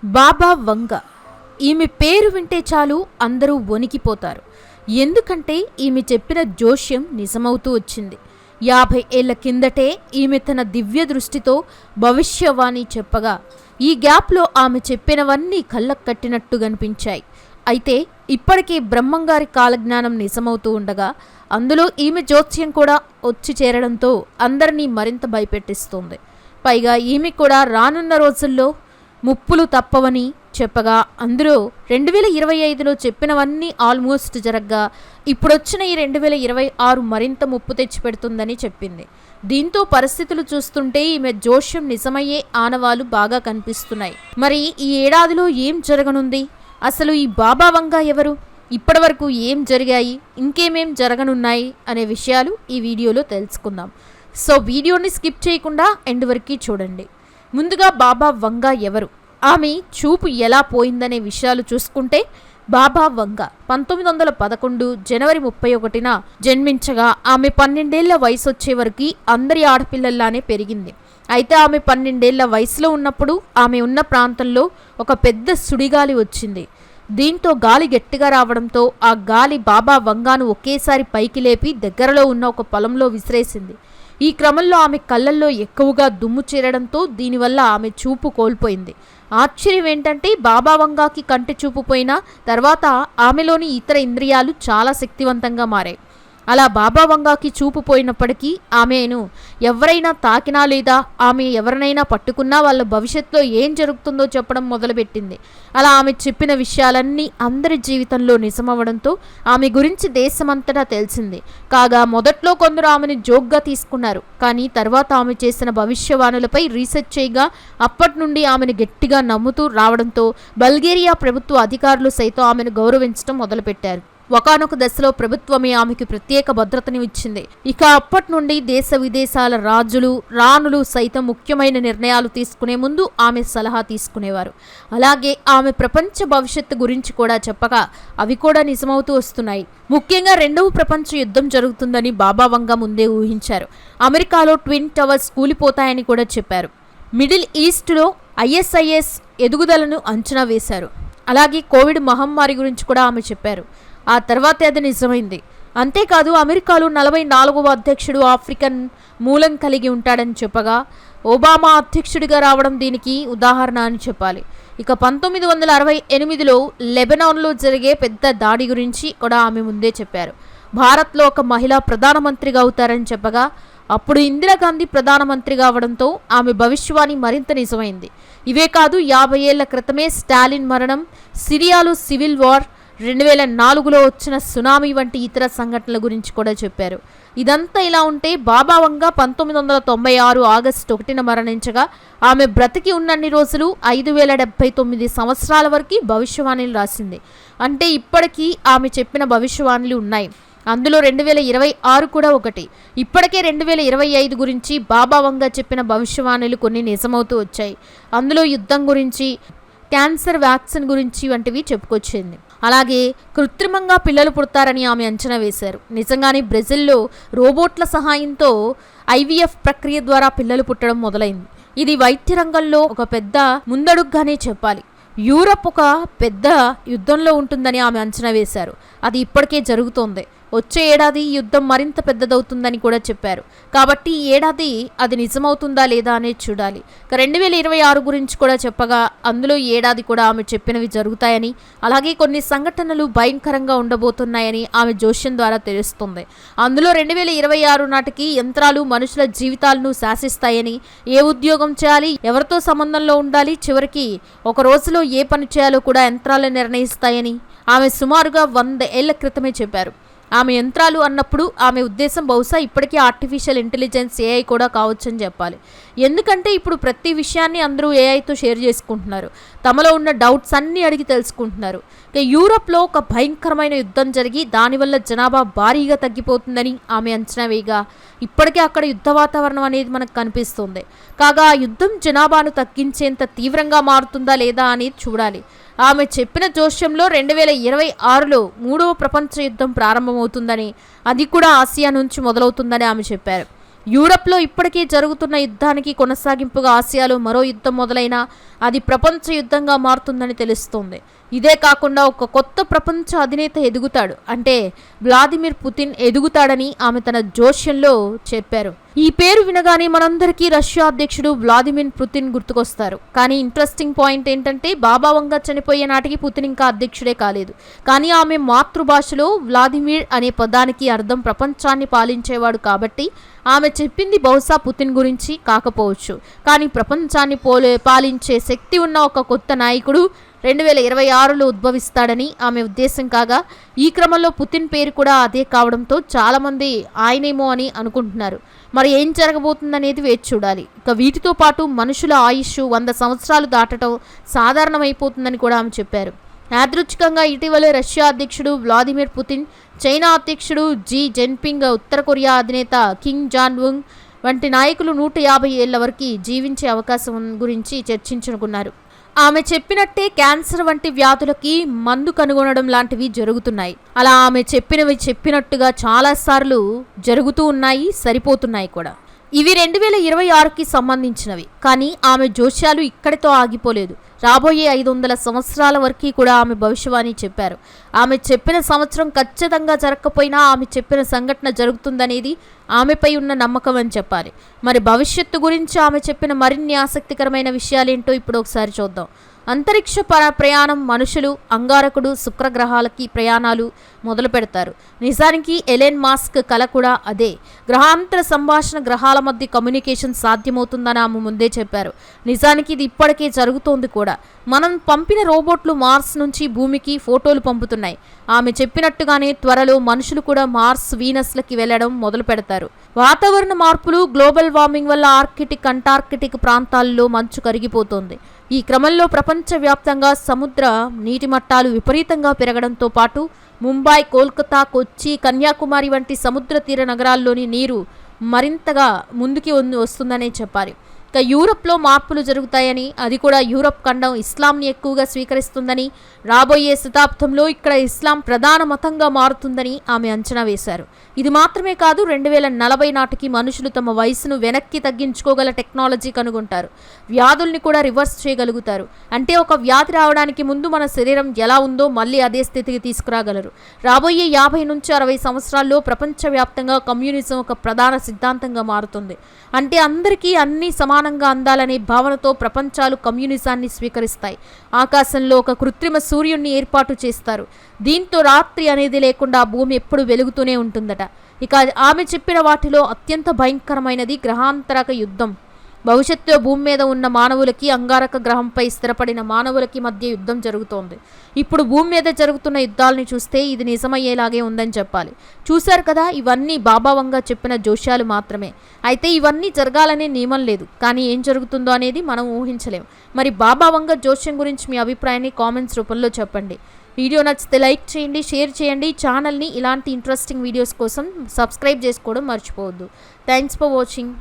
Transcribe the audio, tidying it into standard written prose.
బాబా వంగ. ఈమె పేరు వింటే చాలు అందరూ వణికిపోతారు. ఎందుకంటే ఈమె చెప్పిన జోష్యం నిజమవుతూ వచ్చింది. 50 ఏళ్ల కిందటే ఈమె తన దివ్య దృష్టితో భవిష్యవాణి చెప్పగా ఈ గ్యాప్లో ఆమె చెప్పినవన్నీ కళ్ళకు కట్టినట్టు కనిపించాయి. అయితే ఇప్పటికీ బ్రహ్మంగారి కాలజ్ఞానం నిజమవుతూ ఉండగా అందులో ఈమె జోత్స్యం కూడా వచ్చి చేరడంతో అందరినీ మరింత భయపెట్టిస్తోంది. పైగా ఈమె కూడా రానున్న రోజుల్లో ముప్పులు తప్పవని చెప్పగా అందులో 2025లో చెప్పినవన్నీ ఆల్మోస్ట్ జరగ్గా ఇప్పుడొచ్చిన ఈ 2026 మరింత ముప్పు తెచ్చిపెడుతుందని చెప్పింది. దీంతో పరిస్థితులు చూస్తుంటే ఈమె జోష్యం నిజమయ్యే ఆనవాలు బాగా కనిపిస్తున్నాయి. మరి ఈ ఏడాదిలో ఏం జరగనుంది? అసలు ఈ బాబా వంగ ఎవరు? ఇప్పటివరకు ఏం జరిగాయి, ఇంకేమేం జరగనున్నాయి అనే విషయాలు ఈ వీడియోలో తెలుసుకుందాం. సో వీడియోని స్కిప్ చేయకుండా ఎండ్ వరకు చూడండి. ముందుగా బాబా వంగ ఎవరు, ఆమె చూపు ఎలా పోయిందనే విషయాలు చూసుకుంటే బాబా వంగ 1911 జనవరి 31న జన్మించగా ఆమె 12 ఏళ్ల వయసు వచ్చే వరకు అందరి ఆడపిల్లల్లానే పెరిగింది. అయితే ఆమె 12 ఏళ్ల వయసులో ఉన్నప్పుడు ఆమె ఉన్న ప్రాంతంలో ఒక పెద్ద సుడిగాలి వచ్చింది. దీంతో గాలి గట్టిగా రావడంతో ఆ గాలి బాబా వంగాను ఒకేసారి పైకి లేపి దగ్గరలో ఉన్న ఒక పొలంలో విసిరేసింది. ఈ క్రమంలో ఆమె కళ్ళల్లో ఎక్కువగా దుమ్ము చేరడంతో దీనివల్ల ఆమె చూపు కోల్పోయింది. ఆశ్చర్యం ఏంటంటే బాబా వంగాకి కంటి చూపు పోయినా తర్వాత ఆమెలోని ఇతర ఇంద్రియాలు చాలా శక్తివంతంగా మారాయి. అలా బాబా వంగాకి చూపు పోయినప్పటికీ ఆమెను ఎవరైనా తాకినా లేదా ఆమె ఎవరినైనా పట్టుకున్నా వాళ్ళ భవిష్యత్తులో ఏం జరుగుతుందో చెప్పడం మొదలుపెట్టింది. అలా ఆమె చెప్పిన విషయాలన్నీ అందరి జీవితంలో నిజమవడంతో ఆమె గురించి దేశమంతటా తెలిసింది. కాగా మొదట్లో కొందరు ఆమెను జోక్గా తీసుకున్నారు. కానీ తర్వాత ఆమె చేసిన భవిష్యవాణులపై రీసెర్చ్ చేయగా అప్పటి నుండి ఆమెను గట్టిగా నమ్ముతూ రావడంతో బల్గేరియా ప్రభుత్వ అధికారులు సైతం ఆమెను గౌరవించడం మొదలుపెట్టారు. ఒకానొక దశలో ప్రభుత్వమే ఆమెకు ప్రత్యేక భద్రతని ఇచ్చింది. ఇక అప్పటి నుండి దేశ విదేశాల రాజులు రాణులు సైతం ముఖ్యమైన నిర్ణయాలు తీసుకునే ముందు ఆమె సలహా తీసుకునేవారు. అలాగే ఆమె ప్రపంచ భవిష్యత్తు గురించి కూడా చెప్పగా అవి కూడా నిజమవుతూ వస్తున్నాయి. ముఖ్యంగా 2వ ప్రపంచ యుద్ధం జరుగుతుందని బాబా వంగ ముందే ఊహించారు. అమెరికాలో ట్విన్ టవర్స్ కూలిపోతాయని కూడా చెప్పారు. మిడిల్ ఈస్ట్లో ISIS ఎదుగుదలను అంచనా వేశారు. అలాగే కోవిడ్ మహమ్మారి గురించి కూడా ఆమె చెప్పారు. ఆ తర్వాతే అది నిజమైంది. అంతేకాదు అమెరికాలో 44వ అధ్యక్షుడు ఆఫ్రికన్ మూలం కలిగి ఉంటాడని చెప్పగా ఒబామా అధ్యక్షుడిగా రావడం దీనికి ఉదాహరణ అని చెప్పాలి. ఇక 1968లో లెబనాన్లో జరిగే పెద్ద దాడి గురించి కూడా ఆమె ముందే చెప్పారు. భారత్లో ఒక మహిళా ప్రధానమంత్రిగా అవుతారని చెప్పగా అప్పుడు ఇందిరాగాంధీ ప్రధానమంత్రిగా అవడంతో ఆమె భవిష్యవాణి మరింత నిజమైంది. ఇవే కాదు 50 ఏళ్ల క్రితమే స్టాలిన్ మరణం, సిరియాలో సివిల్ వార్, 2004లో వచ్చిన సునామీ వంటి ఇతర సంఘటనల గురించి కూడా చెప్పారు. ఇదంతా ఇలా ఉంటే బాబా వంగ 1996 ఆగస్టు 1న మరణించగా ఆమె బ్రతికి ఉన్నన్ని రోజులు 5079 సంవత్సరాల వరకు భవిష్యవాణిలు రాసింది. అంటే ఇప్పటికీ ఆమె చెప్పిన భవిష్యవాణులు ఉన్నాయి. అందులో 2026 కూడా ఒకటి. ఇప్పటికే 2025 గురించి బాబా వంగ చెప్పిన భవిష్యవాణులు కొన్ని నిజమవుతూ వచ్చాయి. అందులో యుద్ధం గురించి, క్యాన్సర్ వ్యాక్సిన్ గురించి వంటివి చెప్పుకొచ్చింది. అలాగే కృత్రిమంగా పిల్లలు పుడతారని ఆమె అంచనా వేశారు. నిజంగానే బ్రెజిల్లో రోబోట్ల సహాయంతో IVF ప్రక్రియ ద్వారా పిల్లలు పుట్టడం మొదలైంది. ఇది వైద్య రంగంలో ఒక పెద్ద ముందడుగ్గానే చెప్పాలి. యూరప్ ఒక పెద్ద యుద్ధంలో ఉంటుందని ఆమె అంచనా వేశారు. అది ఇప్పటికే జరుగుతోంది. వచ్చే ఏడాది ఈ యుద్ధం మరింత పెద్దదవుతుందని కూడా చెప్పారు. కాబట్టి ఈ ఏడాది అది నిజమవుతుందా లేదా అనేది చూడాలి. 2026 గురించి కూడా చెప్పగా అందులో ఈ ఏడాది కూడా ఆమె చెప్పినవి జరుగుతాయని, అలాగే కొన్ని సంఘటనలు భయంకరంగా ఉండబోతున్నాయని ఆమె జోష్యం ద్వారా తెలుస్తుంది. అందులో 2026 నాటికి యంత్రాలు మనుషుల జీవితాలను శాసిస్తాయని, ఏ ఉద్యోగం చేయాలి, ఎవరితో సంబంధంలో ఉండాలి, చివరికి ఒక రోజులో ఏ పని చేయాలో కూడా యంత్రాలు నిర్ణయిస్తాయని ఆమె సుమారుగా 100 ఏళ్ల క్రితమే చెప్పారు. ఆమె యంత్రాలు అన్నప్పుడు ఆమె ఉద్దేశం బహుశా ఇప్పటికీ ఆర్టిఫిషియల్ ఇంటెలిజెన్స్ AI కూడా కావచ్చని చెప్పాలి. ఎందుకంటే ఇప్పుడు ప్రతి విషయాన్ని అందరూ AIతో షేర్ చేసుకుంటున్నారు. తమలో ఉన్న డౌట్స్ అన్నీ అడిగి తెలుసుకుంటున్నారు. ఇక యూరప్లో ఒక భయంకరమైన యుద్ధం జరిగి దానివల్ల జనాభా భారీగా తగ్గిపోతుందని ఆమె అంచనా వేయగా ఇప్పటికే అక్కడ యుద్ధ వాతావరణం అనేది మనకు కనిపిస్తుంది. కాగా ఆ యుద్ధం జనాభాను తగ్గించేంత తీవ్రంగా మారుతుందా లేదా అనేది చూడాలి. ఆమె చెప్పిన జోష్యంలో 2026లో 3వ ప్రపంచ యుద్ధం ప్రారంభమవుతుందని, అది కూడా ఆసియా నుంచి మొదలవుతుందని ఆమె చెప్పారు. యూరప్లో ఇప్పటికే జరుగుతున్న యుద్ధానికి కొనసాగింపుగా ఆసియాలో మరో యుద్ధం మొదలైనా అది ప్రపంచ యుద్ధంగా మారుతుందని తెలుస్తోంది. ఇదే కాకుండా ఒక కొత్త ప్రపంచ అధినేత ఎదుగుతాడు, అంటే వ్లాదిమిర్ పుతిన్ ఎదుగుతాడని ఆమె తన జోష్యంలో చెప్పారు. ఈ పేరు వినగానే మనందరికీ రష్యా అధ్యక్షుడు వ్లాదిమిర్ పుతిన్ గుర్తుకొస్తారు. కానీ ఇంట్రెస్టింగ్ పాయింట్ ఏంటంటే బాబా వంగ చనిపోయే నాటికి పుతిన్ ఇంకా అధ్యక్షుడే కాలేదు. కానీ ఆమె మాతృభాషలో వ్లాదిమిర్ అనే పదానికి అర్థం ప్రపంచాన్ని పాలించేవాడు కాబట్టి ఆమె చెప్పింది బహుశా పుతిన్ గురించి కాకపోవచ్చు. కానీ ప్రపంచాన్ని పాలించే శక్తి ఉన్న ఒక కొత్త నాయకుడు 2026లో ఉద్భవిస్తాడని ఆమె ఉద్దేశం కాగా, ఈ క్రమంలో పుతిన్ పేరు కూడా అదే కావడంతో చాలామంది ఆయనేమో అని అనుకుంటున్నారు. మరి ఏం జరగబోతుందనేది వేచి చూడాలి. ఇక వీటితో పాటు మనుషుల ఆయుష్ 100 సంవత్సరాలు దాటడం సాధారణమైపోతుందని కూడా ఆమె చెప్పారు. యాదృచ్ఛికంగా ఇటీవలే రష్యా అధ్యక్షుడు వ్లాదిమిర్ పుతిన్, చైనా అధ్యక్షుడు జీ జిన్పింగ్, ఉత్తర కొరియా అధినేత కిమ్ జాంగ్ ఉన్ వంటి నాయకులు 150 ఏళ్ల వరకు జీవించే అవకాశం గురించి చర్చించుకున్నారు. ఆమె చెప్పినట్టే క్యాన్సర్ వంటి వ్యాధులకి మందు కనుగొనడం లాంటివి జరుగుతున్నాయి. అలా ఆమె చెప్పినవి చెప్పినట్టుగా చాలాసార్లు జరుగుతూ ఉన్నాయి, సరిపోతున్నాయి కూడా. ఇవి 2026కి సంబంధించినవి. కానీ ఆమె జోస్యాలు ఇక్కడితో ఆగిపోలేదు. రాబోయే 500 సంవత్సరాల వరకు కూడా ఆమె భవిష్యవాణి చెప్పారు. ఆమె చెప్పిన సంవత్సరం ఖచ్చితంగా జరగకపోయినా ఆమె చెప్పిన సంఘటన జరుగుతుందనేది ఆమెపై ఉన్న నమ్మకం అని చెప్పాలి. మరి భవిష్యత్తు గురించి ఆమె చెప్పిన మరిన్ని ఆసక్తికరమైన విషయాలేంటో ఇప్పుడు ఒకసారి చూద్దాం. అంతరిక్ష ప్రయాణం, మనుషులు అంగారకుడు, శుక్రగ్రహాలకి ప్రయాణాలు మొదలు పెడతారు. నిజానికి ఎలెన్ మాస్క్ కల కూడా అదే. గ్రహాంతర సంభాషణ, గ్రహాల మధ్య కమ్యూనికేషన్ సాధ్యమవుతుందని ఆమె ముందే చెప్పారు. నిజానికి ఇది ఇప్పటికే జరుగుతోంది కూడా. మనం పంపిన రోబోట్లు మార్స్ నుంచి భూమికి ఫోటోలు పంపుతున్నాయి. ఆమె చెప్పినట్టుగానే త్వరలో మనుషులు కూడా మార్స్, వీనస్లకి వెళ్లడం మొదలు పెడతారు. వాతావరణ మార్పులు, గ్లోబల్ వార్మింగ్ వల్ల ఆర్కిటిక్, అంటార్కిటిక్ ప్రాంతాల్లో మంచు కరిగిపోతోంది. ఈ క్రమంలో ప్రపంచవ్యాప్తంగా సముద్ర నీటి మట్టాలు విపరీతంగా పెరగడంతో పాటు ముంబై, కోల్కతా, కొచ్చి, కన్యాకుమారి వంటి సముద్ర తీర నగరాల్లోని నీరు మరింతగా ముందుకి వస్తుందనే చెప్పాలి. ఇక యూరప్లో మార్పులు జరుగుతాయని, అది కూడా యూరప్ ఖండం ఇస్లాంని ఎక్కువగా స్వీకరిస్తుందని, రాబోయే శతాబ్దంలో ఇక్కడ ఇస్లాం ప్రధాన మతంగా మారుతుందని ఆమె అంచనా వేశారు. ఇది మాత్రమే కాదు, 2040 నాటికి మనుషులు తమ వయసును వెనక్కి తగ్గించుకోగల టెక్నాలజీ కనుగొంటారు. వ్యాధుల్ని కూడా రివర్స్ చేయగలుగుతారు. అంటే ఒక వ్యాధి రావడానికి ముందు మన శరీరం ఎలా ఉందో మళ్ళీ అదే స్థితికి తీసుకురాగలరు. రాబోయే 50 నుంచి 60 సంవత్సరాల్లో ప్రపంచవ్యాప్తంగా కమ్యూనిజం ఒక ప్రధాన సిద్ధాంతంగా మారుతుంది. అంటే అందరికీ అన్ని సమానంగా అందాలనే భావనతో ప్రపంచాలు కమ్యూనిజాన్ని స్వీకరిస్తాయి. ఆకాశంలో ఒక కృత్రిమ సూర్యుడిని ఏర్పాటు చేస్తారు. దీంతో రాత్రి అనేది లేకుండా భూమి ఎప్పుడు వెలుగుతూనే ఉంటుందట. ఇక ఆమె చెప్పిన వాటిలో అత్యంత భయంకరమైనది గ్రహాంతరక యుద్ధం. భవిష్యత్తులో భూమి మీద ఉన్న మానవులకి, అంగారక గ్రహంపై స్థిరపడిన మానవులకి మధ్య యుద్ధం జరుగుతోంది. ఇప్పుడు భూమి మీద జరుగుతున్న యుద్ధాలని చూస్తే ఇది నిజమయ్యేలాగే ఉందని చెప్పాలి. చూశారు కదా, ఇవన్నీ బాబా వంగ చెప్పిన జోష్యాలు మాత్రమే. అయితే ఇవన్నీ జరగాలనే నియమం లేదు. కానీ ఏం జరుగుతుందో అనేది మనం ఊహించలేం. మరి బాబా వంగ జోష్యం గురించి మీ అభిప్రాయాన్ని కామెంట్స్ రూపంలో చెప్పండి. వీడియో నచ్చితే లైక్ చేయండి, షేర్ చేయండి. ఛానల్ని ఇలాంటి ఇంట్రెస్టింగ్ వీడియోస్ కోసం సబ్స్క్రైబ్ చేసుకోవడం మర్చిపోవద్దు. Thanks for watching.